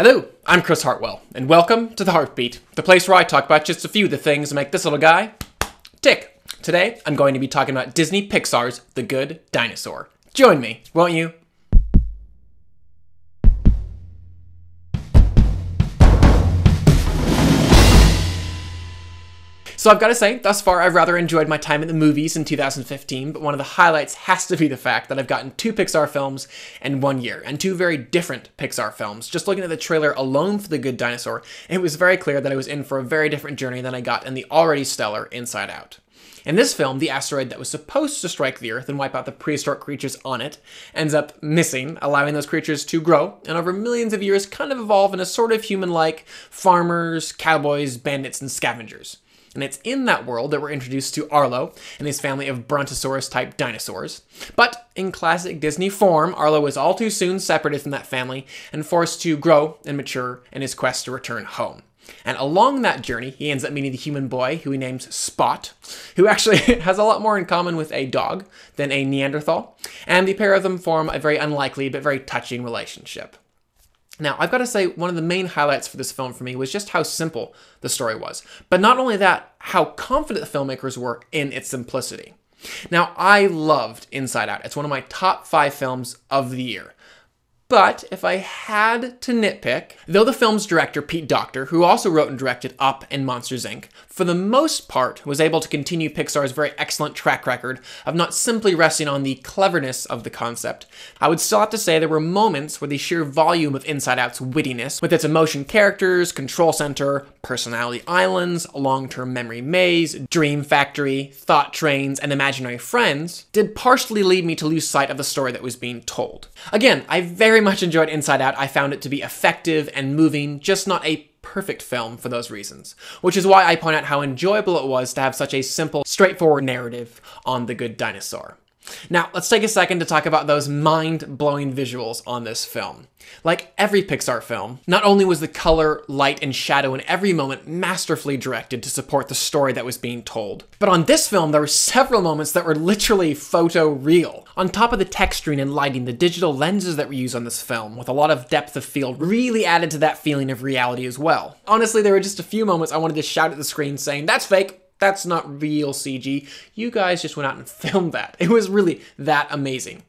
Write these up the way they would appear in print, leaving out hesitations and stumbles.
Hello, I'm Chris Hartwell, and welcome to The Heartbeat, the place where I talk about just a few of the things that make this little guy tick. Today, I'm going to be talking about Disney Pixar's The Good Dinosaur. Join me, won't you? So I've got to say, thus far I've rather enjoyed my time at the movies in 2015, but one of the highlights has to be the fact that I've gotten 2 Pixar films in 1 year, and 2 very different Pixar films. Just looking at the trailer alone for The Good Dinosaur, it was very clear that I was in for a very different journey than I got in the already stellar Inside Out. In this film, the asteroid that was supposed to strike the Earth and wipe out the prehistoric creatures on it ends up missing, allowing those creatures to grow, and over millions of years kind of evolve in a sort of human-like farmers, cowboys, bandits, and scavengers. And it's in that world that we're introduced to Arlo and his family of Brontosaurus-type dinosaurs. But in classic Disney form, Arlo is all too soon separated from that family and forced to grow and mature in his quest to return home. And along that journey, he ends up meeting the human boy, who he names Spot, who actually has a lot more in common with a dog than a Neanderthal. And the pair of them form a very unlikely but very touching relationship. Now, I've got to say, one of the main highlights for this film for me was just how simple the story was. But not only that, how confident the filmmakers were in its simplicity. Now, I loved Inside Out. It's one of my top 5 films of the year. But if I had to nitpick, though the film's director, Pete Docter, who also wrote and directed Up and Monsters, Inc., for the most part was able to continue Pixar's very excellent track record of not simply resting on the cleverness of the concept, I would still have to say there were moments where the sheer volume of Inside Out's wittiness, with its emotion characters, control center, personality islands, long-term memory maze, dream factory, thought trains, and imaginary friends, did partially lead me to lose sight of the story that was being told. Again, I very much enjoyed Inside Out. I found it to be effective and moving, just not a perfect film for those reasons, which is why I point out how enjoyable it was to have such a simple, straightforward narrative on The Good Dinosaur. Now, let's take a second to talk about those mind-blowing visuals on this film. Like every Pixar film, not only was the color, light, and shadow in every moment masterfully directed to support the story that was being told, but on this film there were several moments that were literally photo-real. On top of the texturing and lighting, the digital lenses that were used on this film, with a lot of depth of field, really added to that feeling of reality as well. Honestly, there were just a few moments I wanted to shout at the screen saying, "That's fake! That's not real CG. You guys just went out and filmed that." It was really that amazing.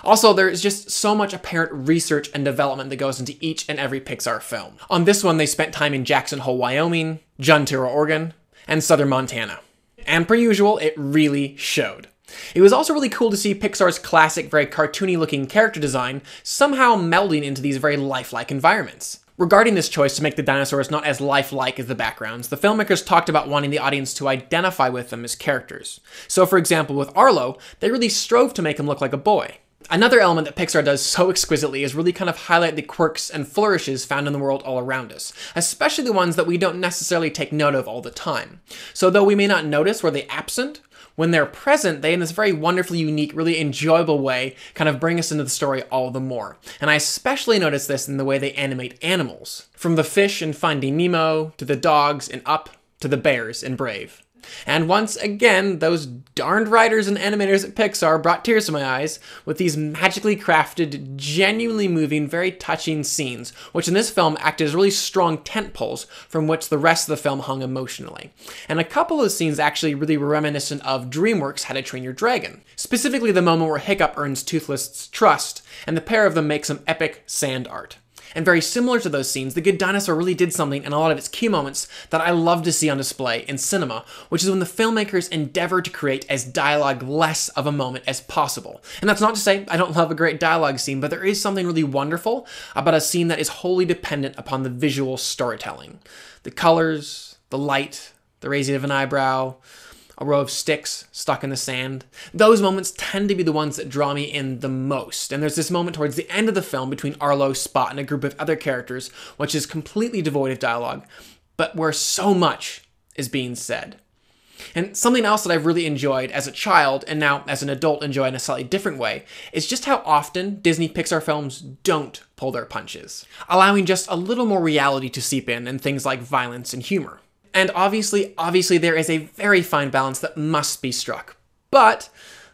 Also, there is just so much apparent research and development that goes into each and every Pixar film. On this one, they spent time in Jackson Hole, Wyoming, Juntero, Oregon, and southern Montana. And per usual, it really showed. It was also really cool to see Pixar's classic, very cartoony-looking character design somehow melding into these very lifelike environments. Regarding this choice to make the dinosaurs not as lifelike as the backgrounds, the filmmakers talked about wanting the audience to identify with them as characters. So for example, with Arlo, they really strove to make him look like a boy. Another element that Pixar does so exquisitely is really kind of highlight the quirks and flourishes found in the world all around us, especially the ones that we don't necessarily take note of all the time. So though we may not notice were they absent, when they're present, they in this very wonderfully unique, really enjoyable way kind of bring us into the story all the more. And I especially notice this in the way they animate animals. From the fish in Finding Nemo, to the dogs in Up, to the bears in Brave. And once again, those darned writers and animators at Pixar brought tears to my eyes with these magically crafted, genuinely moving, very touching scenes, which in this film act as really strong tent poles from which the rest of the film hung emotionally. And a couple of scenes actually really were reminiscent of DreamWorks' How to Train Your Dragon. Specifically the moment where Hiccup earns Toothless's trust, and the pair of them make some epic sand art. And very similar to those scenes, The Good Dinosaur really did something in a lot of its key moments that I love to see on display in cinema, which is when the filmmakers endeavor to create as dialogue-less of a moment as possible. And that's not to say I don't love a great dialogue scene, but there is something really wonderful about a scene that is wholly dependent upon the visual storytelling. The colors, the light, the raising of an eyebrow, a row of sticks stuck in the sand. Those moments tend to be the ones that draw me in the most. And there's this moment towards the end of the film between Arlo, Spot, and a group of other characters, which is completely devoid of dialogue, but where so much is being said. And something else that I've really enjoyed as a child, and now as an adult enjoy in a slightly different way, is just how often Disney Pixar films don't pull their punches, allowing just a little more reality to seep in things like violence and humor. And obviously there is a very fine balance that must be struck. But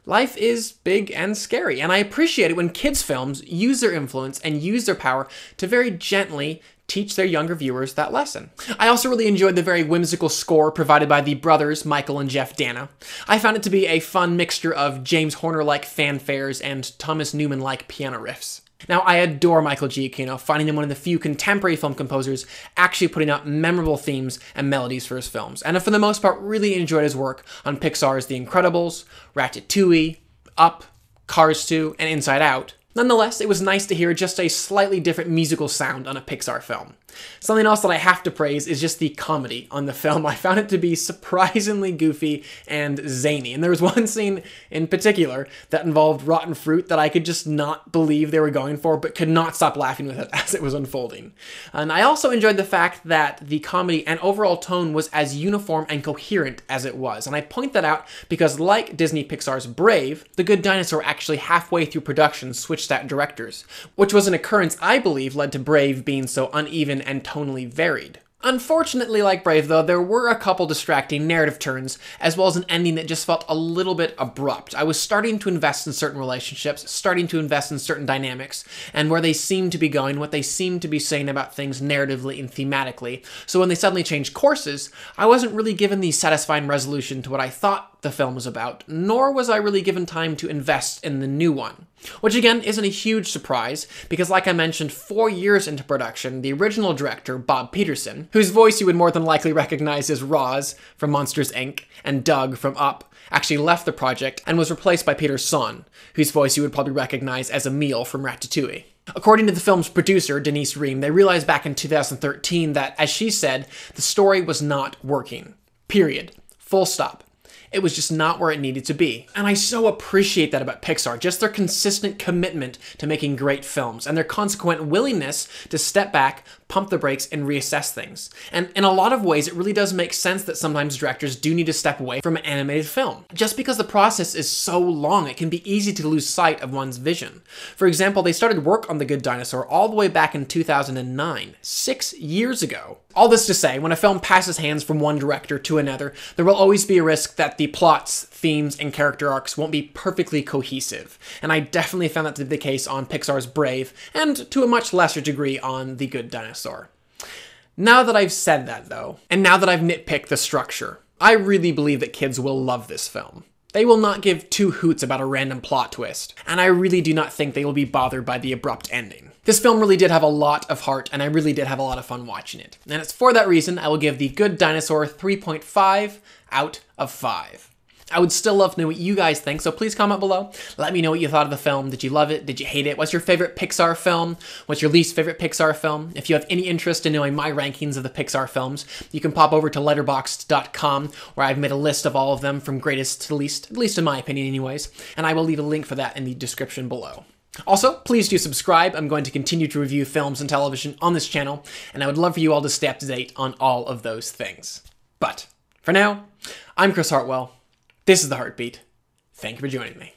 life is big and scary, and I appreciate it when kids' films use their influence and use their power to very gently teach their younger viewers that lesson. I also really enjoyed the very whimsical score provided by the brothers Michael and Jeff Dana. I found it to be a fun mixture of James Horner-like fanfares and Thomas Newman-like piano riffs. Now, I adore Michael Giacchino, finding him one of the few contemporary film composers actually putting out memorable themes and melodies for his films, and for the most part really enjoyed his work on Pixar's The Incredibles, Ratatouille, Up, Cars 2, and Inside Out. Nonetheless, it was nice to hear just a slightly different musical sound on a Pixar film. Something else that I have to praise is just the comedy on the film. I found it to be surprisingly goofy and zany, and there was one scene in particular that involved rotten fruit that I could just not believe they were going for, but could not stop laughing with it as it was unfolding. And I also enjoyed the fact that the comedy and overall tone was as uniform and coherent as it was, and I point that out because like Disney Pixar's Brave, The Good Dinosaur actually halfway through production switched out directors, which was an occurrence I believe led to Brave being so uneven and tonally varied. Unfortunately, like Brave though, there were a couple distracting narrative turns, as well as an ending that just felt a little bit abrupt. I was starting to invest in certain relationships, starting to invest in certain dynamics, and where they seemed to be going, what they seemed to be saying about things narratively and thematically. So when they suddenly changed courses, I wasn't really given the satisfying resolution to what I thought the film was about, nor was I really given time to invest in the new one. Which again isn't a huge surprise, because like I mentioned, 4 years into production, the original director, Bob Peterson, whose voice you would more than likely recognize as Roz from Monsters, Inc. and Doug from Up, actually left the project and was replaced by Peter Sohn, whose voice you would probably recognize as Emile from Ratatouille. According to the film's producer, Denise Ream, they realized back in 2013 that, as she said, the story was not working. Period. Full stop. It was just not where it needed to be. And I so appreciate that about Pixar, just their consistent commitment to making great films, and their consequent willingness to step back, pump the brakes, and reassess things. And in a lot of ways, it really does make sense that sometimes directors do need to step away from an animated film. Just because the process is so long, it can be easy to lose sight of one's vision. For example, they started work on The Good Dinosaur all the way back in 2009, 6 years ago. All this to say, when a film passes hands from one director to another, there will always be a risk that the plots, themes, and character arcs won't be perfectly cohesive. And I definitely found that to be the case on Pixar's Brave, and to a much lesser degree on The Good Dinosaur. Now that I've said that though, and now that I've nitpicked the structure, I really believe that kids will love this film. They will not give two hoots about a random plot twist, and I really do not think they will be bothered by the abrupt ending. This film really did have a lot of heart, and I really did have a lot of fun watching it. And it's for that reason I will give The Good Dinosaur 3.5 out of 5. I would still love to know what you guys think, so please comment below. Let me know what you thought of the film. Did you love it? Did you hate it? What's your favorite Pixar film? What's your least favorite Pixar film? If you have any interest in knowing my rankings of the Pixar films, you can pop over to letterboxd.com, where I've made a list of all of them from greatest to least, at least in my opinion anyways, and I will leave a link for that in the description below. Also, please do subscribe. I'm going to continue to review films and television on this channel, and I would love for you all to stay up to date on all of those things. But for now, I'm Chris Hartwell. This is The Heartbeat. Thank you for joining me.